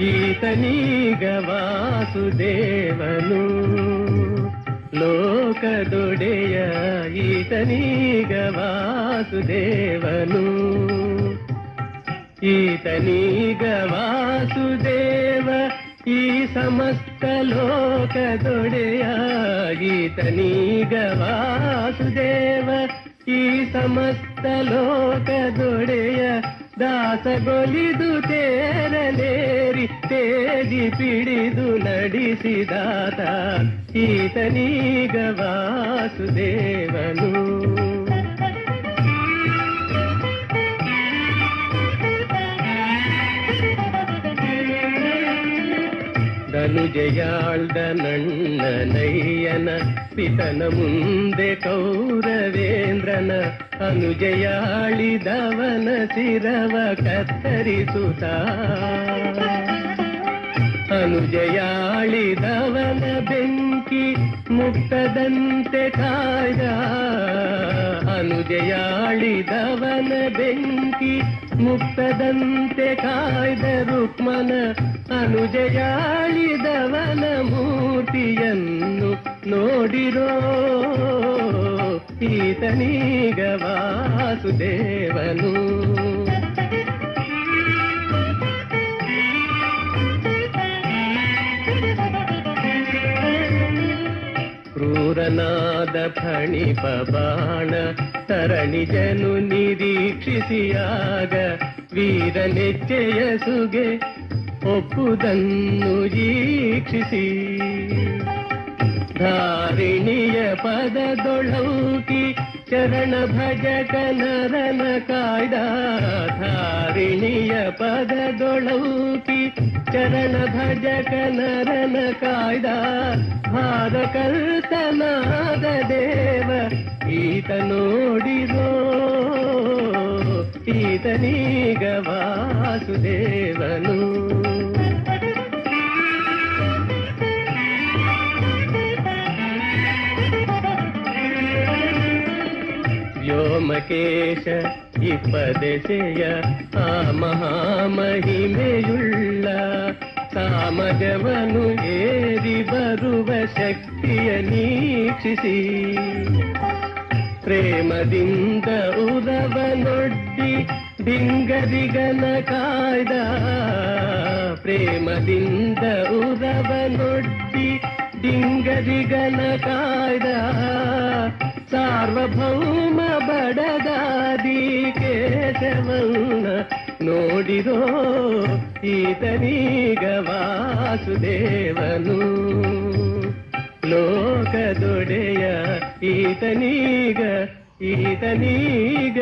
ಈತನೀಗ ವಾಸುದೇವನು ಲೋಕದೊಡೆಯ ಈತನೀಗ ವಾಸುದೇವನು ಈತನೀಗ ವಾಸುದೇವ ಈ ಸಮಸ್ತ ಲೋಕದೊಡೆಯ ಈತನೀಗ ವಾಸುದೇವ ಈ ಸಮಸ್ತ ಲೋಕದೊಡೆಯ ದಾಸಗೊಲಿದು ತೇರಲೇರಿ ತೇಜಿ ಪಿಡಿದು ನಡೆಸಿದಾತ ಈತನೀಗ ವಾಸುದೇವನು ಧನುಜಯಾಳ್ದ ನಣ್ಣನಯ್ಯನ ಪಿತನ ಮುಂದೆ ಕೌರವೇಂದ್ರನ ಅನುಜಯಾಳಿದವನ ಶಿರವ ಕತ್ತರಿಸುತ್ತ ಅನುಜಯಾಳಿದವನ ಬೆಂಕಿ ಮುಕ್ತದಂತೆ ಕಾಯ್ದ ಅನುಜಯಾಳಿದವನ ಬೆಂಕಿ ಮುಕ್ತದಂತೆ ಕಾಯ್ದ ರುಕ್ಮನ ಅನುಜಯಾಳಿದವನ ಮೂರ್ತಿಯನ್ನು ನೋಡಿರೋ ಈತನೀಗ ವಾಸುದೇವನು ಕ್ರೂರನಾದ ಫಣಿಪ ಬಾಣ ತರಣಿಜನು ನಿರೀಕ್ಷಿಸಿಯಾಗ ವೀರನೆಚ್ಚೆಯ ಸುಗೆ ಒಪ್ಪುದನ್ನು ಈಕ್ಷಿಸಿ ಧಾರಿಣಿಯ ಪದದೊಳೌಕಿ ಚರಣ ಭಜಕ ನರನ ಕಾಯ್ದ ಧಾರಿಣಿಯ ಪದದೊಳೌಕಿ ಚರಣ ಭಜಕ ನರನ ಕಾಯ್ದ ಭಾರಕರ್ತನಾದ ದೇವ ಈತ ನೋಡಿರೋ ಈತನೀಗ ವಾಸುದೇವನು ವ್ಯೋಮಕೇಶ ಇಪ್ಪದೆಸೆಯ ಆ ಮಹಾಮಹಿಮೆಯುಳ್ಳ ಸಾಮಜವನು ಏರಿ ಬರುವ ಶಕ್ತಿಯ ನೀಕ್ಷಿಸಿ ಪ್ರೇಮದಿಂದ ಉರವನೊಡ್ಡಿ ಡಿಂಗರಿಗನ ಕಾಯ್ದ ಪ್ರೇಮದಿಂದ ಉರವನೊಡ್ಡಿ ಡಿಂಗರಿಗನ ಕಾಯ್ದ ಸಾರ್ವಭೌಮ ಬಡದಾದಿ ಕೇಶವನ್ನ ನೋಡಿರೋ ಈತನೀಗ ವಾಸುದೇವನು ಲೋಕದೊಡೆಯ ಈತನೀಗ ಈತನೀಗ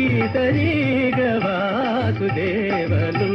ಈತನೀಗ ವಾಸುದೇವನು